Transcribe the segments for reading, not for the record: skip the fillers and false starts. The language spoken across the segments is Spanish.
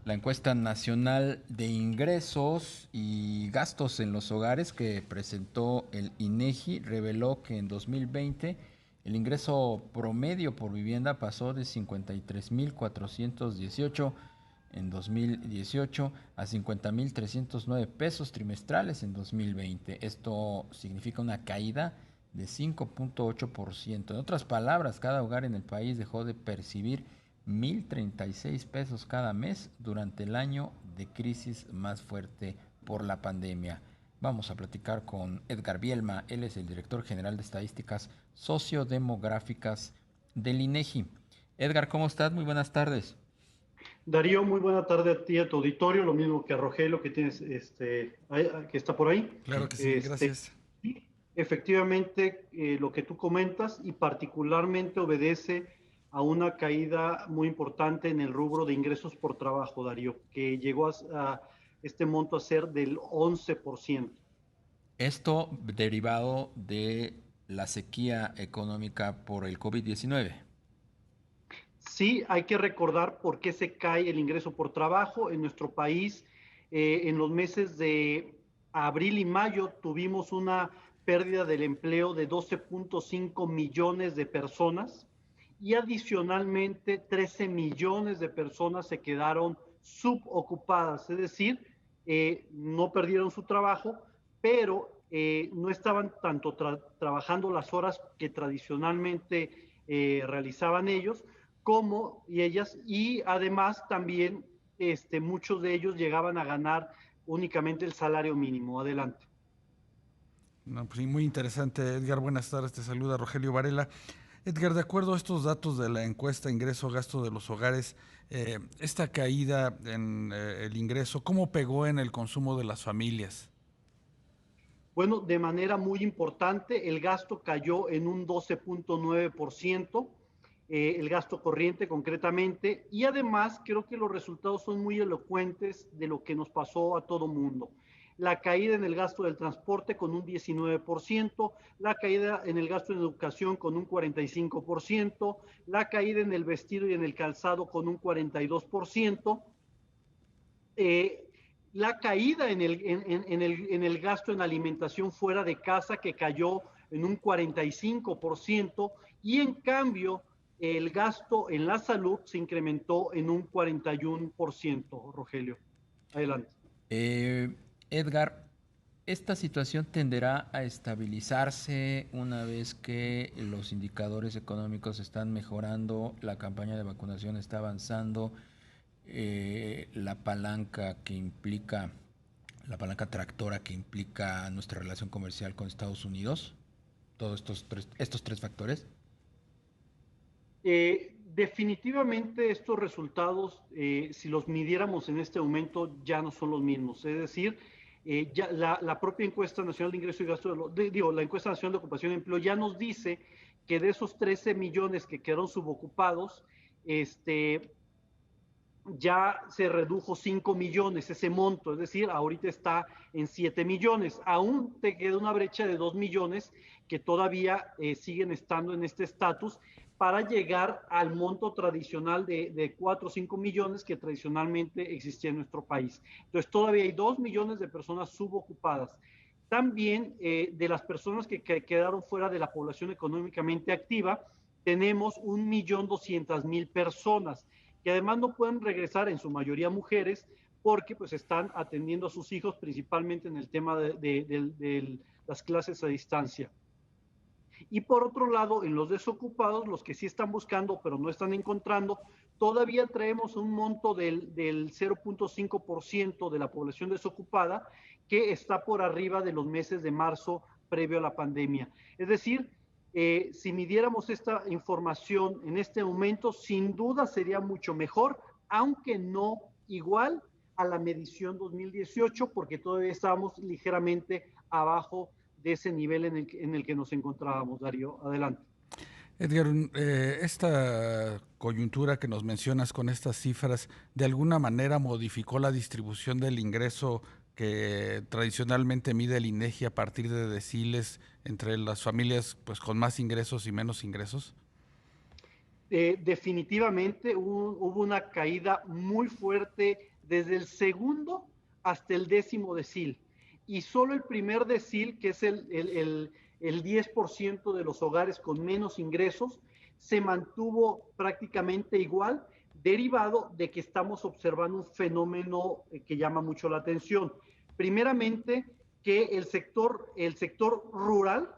La encuesta nacional de ingresos y gastos en los hogares que presentó el INEGI reveló que en 2020 el ingreso promedio por vivienda pasó de 53,418 en 2018 a 50,309 pesos trimestrales en 2020. Esto significa una caída de 5,8%. En otras palabras, cada hogar en el país dejó de percibir 1,036 pesos cada mes durante el año de crisis más fuerte por la pandemia. Vamos a platicar con Edgar Bielma, él es el director general de estadísticas sociodemográficas del INEGI. Edgar, ¿cómo estás? Muy buenas tardes. Darío, muy buena tarde a ti y a tu auditorio, lo mismo que a Rogelio que tienes, que está por ahí. Claro que sí, Este, gracias. sí, efectivamente, lo que tú comentas y particularmente obedece a una caída muy importante en el rubro de ingresos por trabajo, Darío, que llegó a este monto a ser del 11%. Esto derivado de la sequía económica por el COVID-19. Sí, hay que recordar por qué se cae el ingreso por trabajo en nuestro país. En los meses de abril y mayo tuvimos una pérdida del empleo de 12,5 millones de personas y adicionalmente 13 millones de personas se quedaron subocupadas, es decir, no perdieron su trabajo, pero no estaban tanto trabajando las horas que tradicionalmente realizaban ellos como y ellas, y además también muchos de ellos llegaban a ganar únicamente el salario mínimo. Adelante. No, pues sí, muy interesante, Edgar. Buenas tardes, te saluda Rogelio Varela. Edgar, de acuerdo a estos datos de la encuesta ingreso-gasto de los hogares, esta caída en el ingreso, ¿cómo pegó en el consumo de las familias? Bueno, de manera muy importante, el gasto cayó en un 12,9%, el gasto corriente concretamente, y además creo que los resultados son muy elocuentes de lo que nos pasó a todo mundo. La caída en el gasto del transporte con un 19%, la caída en el gasto en educación con un 45%, la caída en el vestido y en el calzado con un 42%, eh, la caída en el gasto en alimentación fuera de casa que cayó en un 45% y en cambio el gasto en la salud se incrementó en un 41%, Rogelio. Adelante. Eh, Edgar, esta situación tenderá a estabilizarse una vez que los indicadores económicos están mejorando, la campaña de vacunación está avanzando, la palanca que implica, la palanca tractora que implica nuestra relación comercial con Estados Unidos, todos estos tres factores. Definitivamente estos resultados, si los midiéramos en este momento, ya no son los mismos. Es decir, ya la propia encuesta nacional de ingreso y gasto, digo, la encuesta nacional de ocupación y empleo ya nos dice que de esos 13 millones que quedaron subocupados, este, ya se redujo 5 millones ese monto, es decir, ahorita está en 7 millones. Aún te queda una brecha de 2 millones que todavía siguen estando en este estatus para llegar al monto tradicional de 4 o 5 millones que tradicionalmente existía en nuestro país. Entonces todavía hay 2 millones de personas subocupadas. También de las personas que quedaron fuera de la población económicamente activa, tenemos 1,200,000 personas que además no pueden regresar, en su mayoría mujeres, porque pues están atendiendo a sus hijos principalmente en el tema de las clases a distancia. Y por otro lado, en los desocupados, los que sí están buscando pero no están encontrando, todavía traemos un monto del 0,5% de la población desocupada que está por arriba de los meses de marzo previo a la pandemia. Es decir, si midiéramos esta información en este momento, sin duda sería mucho mejor, aunque no igual a la medición 2018, porque todavía estábamos ligeramente abajo de ese nivel en el que nos encontrábamos, Darío. Adelante. Edgar, esta coyuntura que nos mencionas con estas cifras, ¿de alguna manera modificó la distribución del ingreso que tradicionalmente mide el INEGI a partir de deciles entre las familias pues, con más ingresos y menos ingresos? Definitivamente hubo una caída muy fuerte desde el segundo hasta el 10º decil. Y solo el primer decil, que es el 10% de los hogares con menos ingresos, se mantuvo prácticamente igual, derivado de que estamos observando un fenómeno que llama mucho la atención. Primeramente, que el sector rural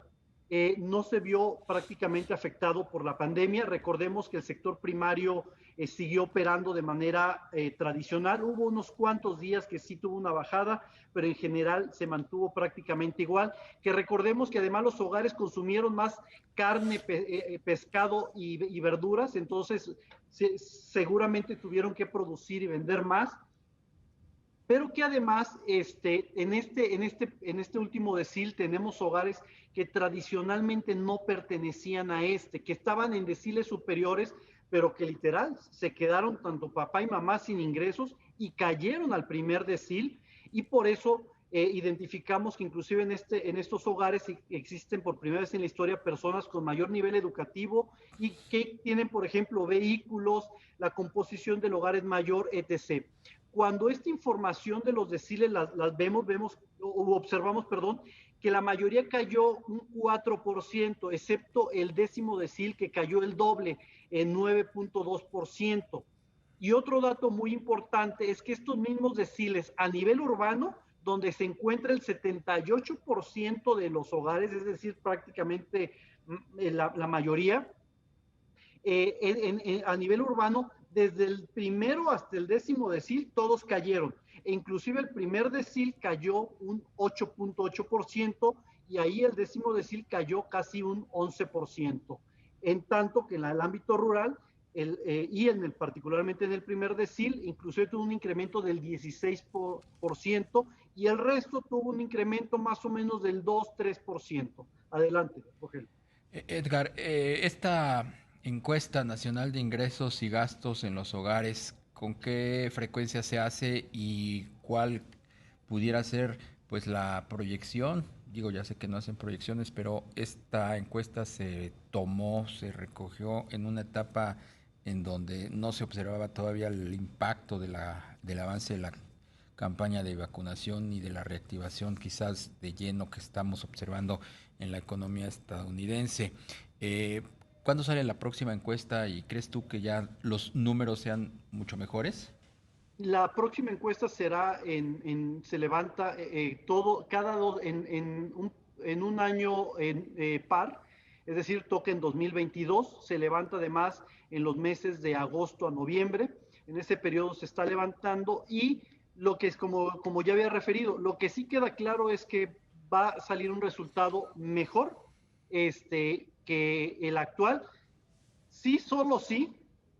no se vio prácticamente afectado por la pandemia. Recordemos que el sector primario siguió operando de manera tradicional. Hubo unos cuantos días que sí tuvo una bajada, pero en general se mantuvo prácticamente igual. Que recordemos que además los hogares consumieron más carne, pescado y verduras, entonces seguramente tuvieron que producir y vender más. Pero que además en este último decil tenemos hogares que tradicionalmente no pertenecían a que estaban en deciles superiores, pero que literal se quedaron tanto papá y mamá sin ingresos y cayeron al primer decil, y por eso identificamos que inclusive en estos hogares existen por primera vez en la historia personas con mayor nivel educativo y que tienen, por ejemplo, vehículos, la composición del hogar es mayor, etc. Cuando esta información de los deciles las observamos, que la mayoría cayó un 4%, excepto el 10º decil, que cayó el doble, en 9.2%. Y otro dato muy importante es que estos mismos deciles a nivel urbano, donde se encuentra el 78% de los hogares, es decir, prácticamente la mayoría, a nivel urbano, desde el primero hasta el 10º decil, todos cayeron. E inclusive el primer decil cayó un 8.8% y ahí el 10º decil cayó casi un 11%. En tanto que en el ámbito rural, particularmente en el primer decil, inclusive tuvo un incremento del 16% y el resto tuvo un incremento más o menos del 2-3%. Adelante, Rogelio. Edgar, esta encuesta nacional de ingresos y gastos en los hogares, ¿con qué frecuencia se hace y cuál pudiera ser pues la proyección? Digo, ya sé que no hacen proyecciones, pero esta encuesta se recogió en una etapa en donde no se observaba todavía el impacto del avance de la campaña de vacunación y de la reactivación quizás de lleno que estamos observando en la economía estadounidense. ¿Cuándo sale la próxima encuesta y crees tú que ya los números sean mucho mejores? La próxima encuesta será se levanta todo, en un año par, es decir, toca en 2022, se levanta además en los meses de agosto a noviembre, en ese periodo se está levantando y lo que es como ya había referido, lo que sí queda claro es que va a salir un resultado mejor que el actual. Sí, solo sí,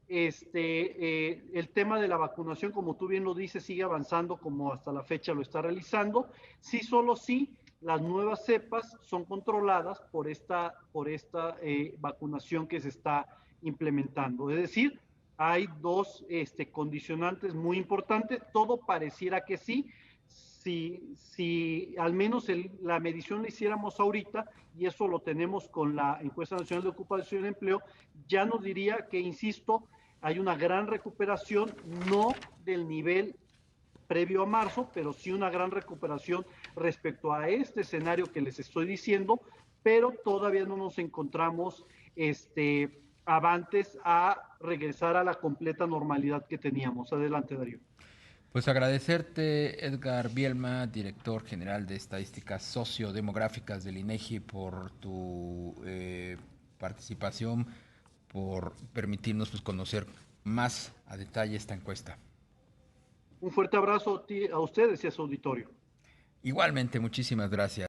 el tema de la vacunación, como tú bien lo dices, sigue avanzando como hasta la fecha lo está realizando. Sí, solo sí, las nuevas cepas son controladas por esta vacunación que se está implementando. Es decir, hay dos condicionantes muy importantes. Todo pareciera que sí. Si al menos la medición la hiciéramos ahorita, y eso lo tenemos con la encuesta nacional de ocupación y empleo, ya nos diría que, insisto, hay una gran recuperación, no del nivel previo a marzo, pero sí una gran recuperación respecto a este escenario que les estoy diciendo, pero todavía no nos encontramos avances a regresar a la completa normalidad que teníamos. Adelante, Darío. Pues agradecerte, Edgar Bielma, director general de Estadísticas Sociodemográficas del INEGI, por tu participación, por permitirnos pues, conocer más a detalle esta encuesta. Un fuerte abrazo a ustedes y a su auditorio. Igualmente, muchísimas gracias.